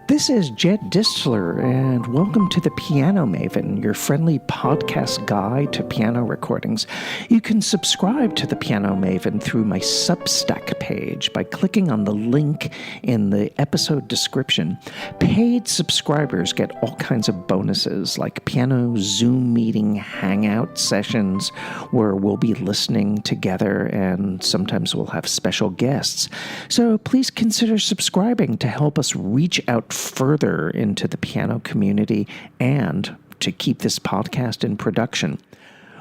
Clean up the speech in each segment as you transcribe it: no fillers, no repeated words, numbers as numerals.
This is Jed Distler, and welcome to the Piano Maven, your friendly podcast guide to piano recordings. You can subscribe to the Piano Maven through my Substack page by clicking on the link in the episode description. Paid subscribers get all kinds of bonuses, like piano Zoom meeting hangout sessions where we'll be listening together, and sometimes we'll have special guests. So please consider subscribing to help us reach out further into the piano community and to keep this podcast in production.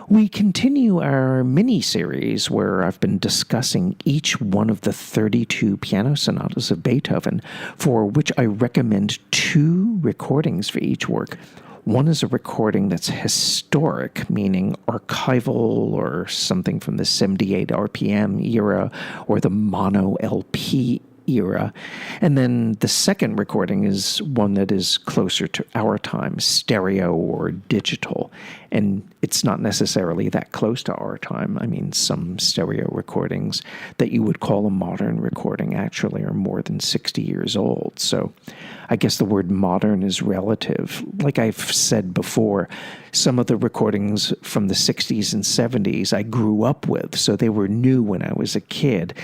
We continue our mini-series where I've been discussing each one of the 32 piano sonatas of Beethoven, for which I recommend 2 recordings for each work. One is a recording that's historic, meaning archival or something from the 78 RPM era or the mono LP era. And then the second recording is one that is closer to our time, stereo or digital. And it's not necessarily that close to our time. I mean, some stereo recordings that you would call a modern recording actually are more than 60 years old. So I guess the word modern is relative. Like I've said before, some of the recordings from the 60s and 70s I grew up with, so they were new when I was a kid.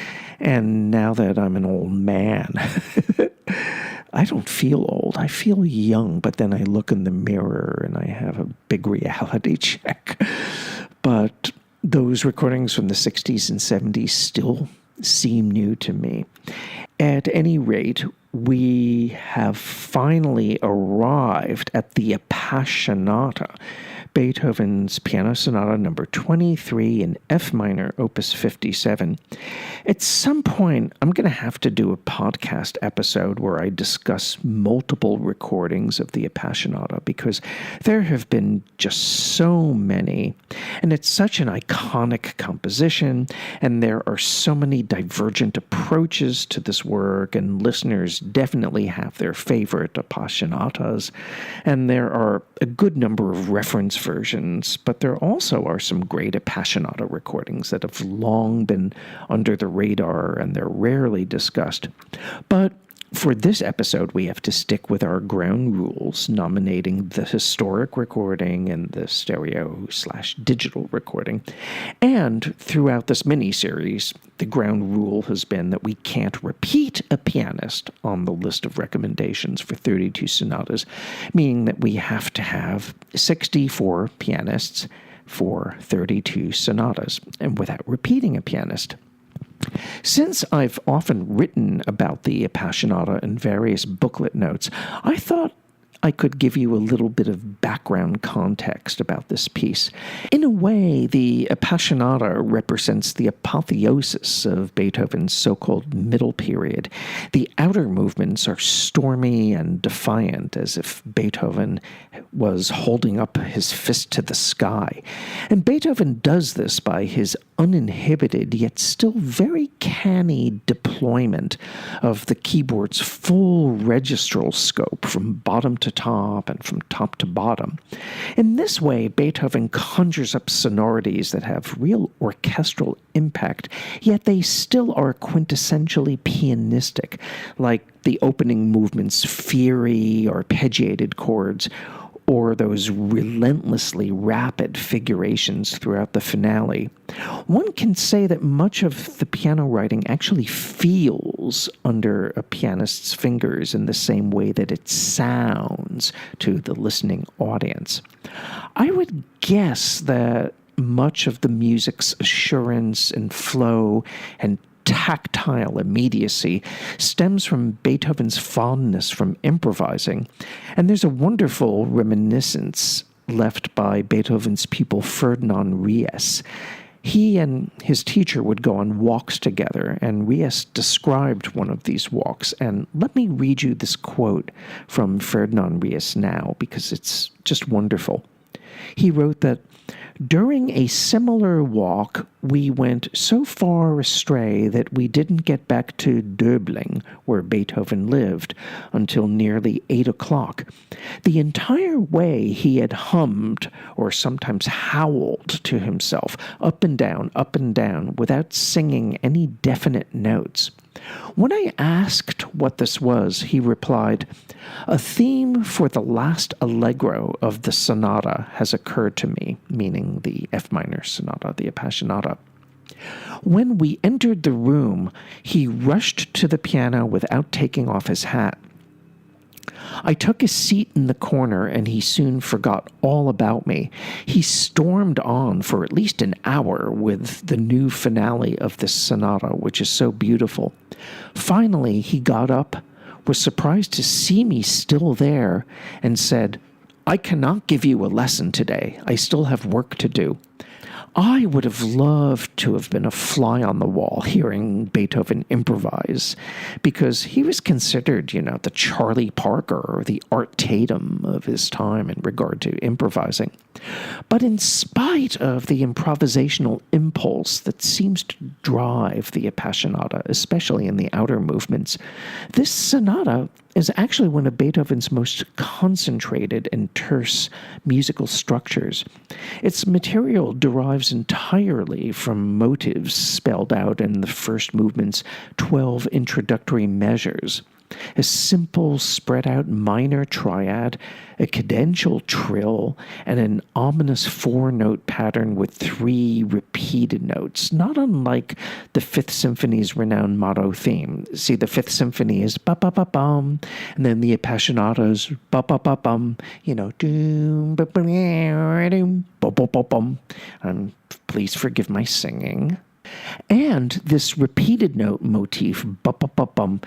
And now that I'm an old man, I don't feel old. I feel young, but then I look in the mirror and I have a big reality check. But those recordings from the 60s and 70s still seem new to me. At any rate, we have finally arrived at the Appassionata, Beethoven's Piano Sonata number 23 in F minor, opus 57. At some point, I'm going to have to do a podcast episode where I discuss multiple recordings of the Appassionata, because there have been just so many, and it's such an iconic composition, and there are so many divergent approaches to this work, and listeners definitely have their favorite Appassionatas, and there are a good number of reference versions, but there also are some great Appassionata recordings that have long been under the radar and they're rarely discussed. But for this episode, we have to stick with our ground rules, nominating the historic recording and the stereo/digital recording. And throughout this mini-series, the ground rule has been that we can't repeat a pianist on the list of recommendations for 32 sonatas, meaning that we have to have 64 pianists for 32 sonatas, and without repeating a pianist. Since I've often written about the Appassionata in various booklet notes, I thought I could give you a little bit of background context about this piece. In a way, the Appassionata represents the apotheosis of Beethoven's so-called middle period. The outer movements are stormy and defiant, as if Beethoven was holding up his fist to the sky. And Beethoven does this by his uninhibited, yet still very canny deployment of the keyboard's full registral scope from bottom to top and from top to bottom. In this way, Beethoven conjures up sonorities that have real orchestral impact, yet they still are quintessentially pianistic, like the opening movement's fiery, arpeggiated chords, or those relentlessly rapid figurations throughout the finale. One can say that much of the piano writing actually feels under a pianist's fingers in the same way that it sounds to the listening audience. I would guess that much of the music's assurance and flow and tactile immediacy stems from Beethoven's fondness from improvising, and there's a wonderful reminiscence left by Beethoven's pupil Ferdinand Ries. He and his teacher would go on walks together, and Ries described one of these walks, and let me read you this quote from Ferdinand Ries now, because it's just wonderful. He wrote that During a similar walk, we went so far astray that we didn't get back to Döbling, where Beethoven lived, until nearly 8 o'clock. The entire way he had hummed, or sometimes howled to himself, up and down, without singing any definite notes. When I asked what this was, he replied, "A theme for the last allegro of the sonata has occurred to me," meaning the F minor sonata, the Appassionata. When we entered the room, he rushed to the piano without taking off his hat. I took a seat in the corner, and he soon forgot all about me. He stormed on for at least an hour with the new finale of this sonata, which is so beautiful. Finally, he got up, was surprised to see me still there, and said, "I cannot give you a lesson today. I still have work to do." I would have loved to have been a fly on the wall hearing Beethoven improvise, because he was considered, the Charlie Parker or the Art Tatum of his time in regard to improvising. But in spite of the improvisational impulse that seems to drive the Appassionata, especially in the outer movements, this sonata is actually one of Beethoven's most concentrated and terse musical structures. Its material derives entirely from motives spelled out in the first movement's 12 introductory measures. A simple, spread-out minor triad, a cadential trill, and an ominous four-note pattern with 3 repeated notes, not unlike the Fifth Symphony's renowned motto theme. See, the Fifth Symphony is ba-ba-ba-bum, and then the Appassionata's ba-ba-ba-bum, doom, ba-ba-doom, ba-ba-ba-bum. Please forgive my singing. And this repeated note motif, bum,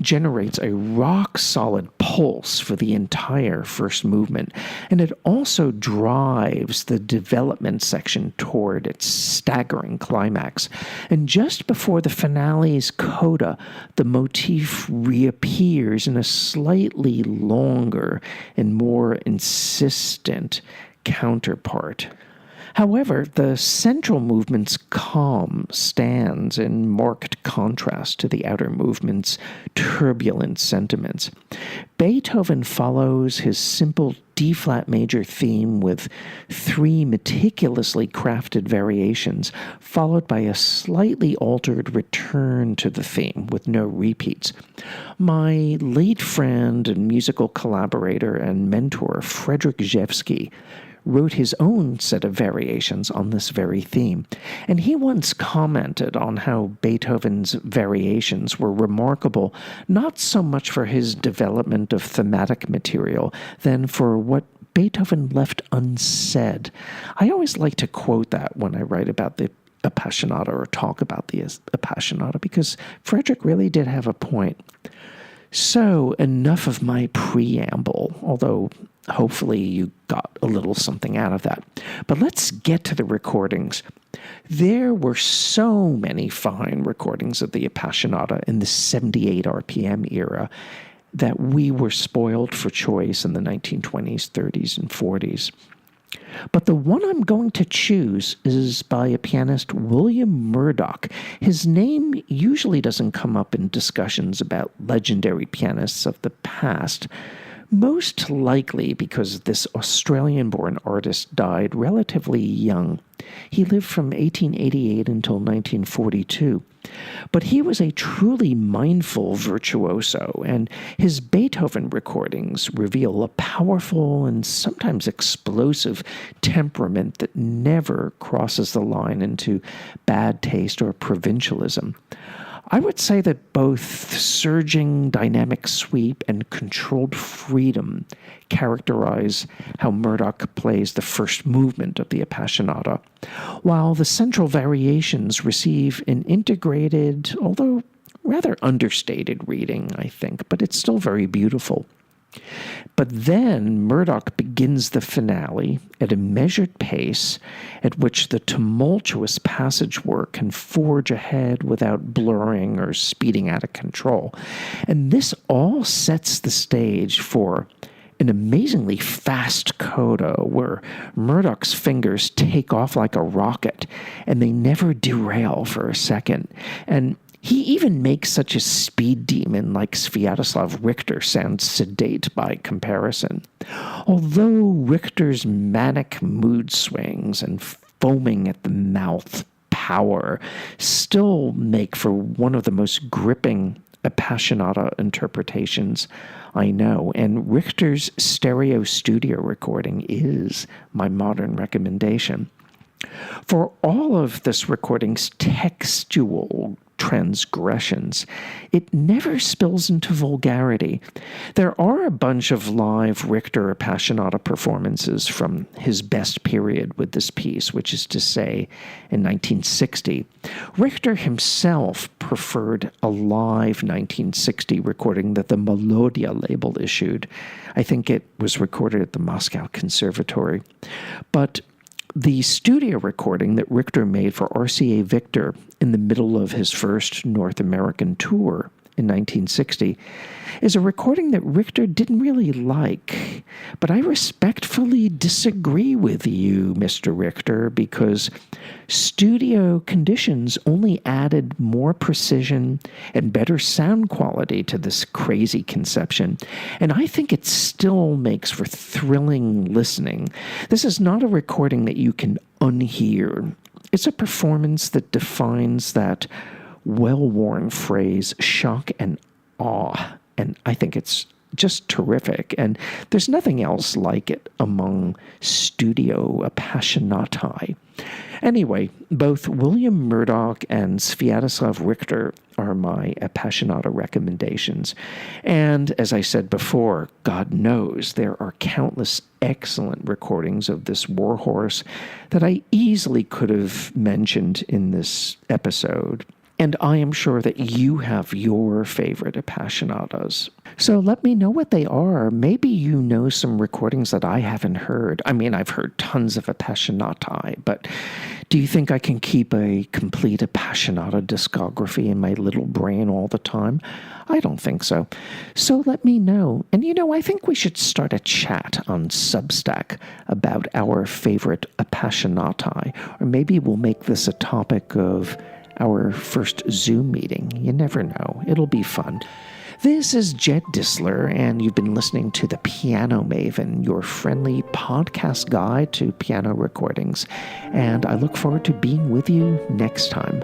generates a rock-solid pulse for the entire first movement, and it also drives the development section toward its staggering climax. And just before the finale's coda, the motif reappears in a slightly longer and more insistent counterpart. However, the central movement's calm stands in marked contrast to the outer movement's turbulent sentiments. Beethoven follows his simple D-flat major theme with 3 meticulously crafted variations, followed by a slightly altered return to the theme with no repeats. My late friend and musical collaborator and mentor, Frederick Rzewski, wrote his own set of variations on this very theme, and he once commented on how Beethoven's variations were remarkable not so much for his development of thematic material than for what Beethoven left unsaid. I always like to quote that when I write about the Appassionata or talk about the Appassionata, because Frederick really did have a point. So, enough of my preamble, although hopefully you got a little something out of that. But let's get to the recordings. There were so many fine recordings of the Appassionata in the 78 RPM era that we were spoiled for choice in the 1920s, 30s, and 40s. But the one I'm going to choose is by a pianist, William Murdoch. His name usually doesn't come up in discussions about legendary pianists of the past, most likely because this Australian-born artist died relatively young. He lived from 1888 until 1942. But he was a truly mindful virtuoso, and his Beethoven recordings reveal a powerful and sometimes explosive temperament that never crosses the line into bad taste or provincialism. I would say that both surging dynamic sweep and controlled freedom characterize how Murdoch plays the first movement of the Appassionata, while the central variations receive an integrated, although rather understated reading, I think, but it's still very beautiful. But then Murdoch begins the finale at a measured pace at which the tumultuous passage work can forge ahead without blurring or speeding out of control. And this all sets the stage for an amazingly fast coda where Murdoch's fingers take off like a rocket and they never derail for a second. And he even makes such a speed demon like Sviatoslav Richter sound sedate by comparison. Although Richter's manic mood swings and foaming at the mouth power still make for one of the most gripping Appassionata interpretations I know, and Richter's stereo studio recording is my modern recommendation. For all of this recording's textual transgressions, it never spills into vulgarity. There are a bunch of live Richter Appassionata performances from his best period with this piece, which is to say in 1960. Richter himself preferred a live 1960 recording that the Melodia label issued. I think it was recorded at the Moscow Conservatory. But the studio recording that Richter made for RCA Victor in the middle of his first North American tour in 1960 is a recording that Richter didn't really like. But I respectfully disagree with you, Mr. Richter, because studio conditions only added more precision and better sound quality to this crazy conception. And I think it still makes for thrilling listening. This is not a recording that you can unhear. It's a performance that defines that well-worn phrase, shock and awe. And I think it's just terrific. And there's nothing else like it among studio Appassionati. Anyway, both William Murdoch and Sviatoslav Richter are my Appassionata recommendations. And as I said before, God knows there are countless excellent recordings of this warhorse that I easily could have mentioned in this episode. And I am sure that you have your favorite Appassionatas. So let me know what they are. Maybe you know some recordings that I haven't heard. I mean, I've heard tons of Appassionati, but do you think I can keep a complete Appassionata discography in my little brain all the time? I don't think so. So let me know. And I think we should start a chat on Substack about our favorite Appassionati. Or maybe we'll make this a topic of our first Zoom meeting. You never know. It'll be fun. This is Jed Disler, and you've been listening to The Piano Maven, your friendly podcast guide to piano recordings. And I look forward to being with you next time.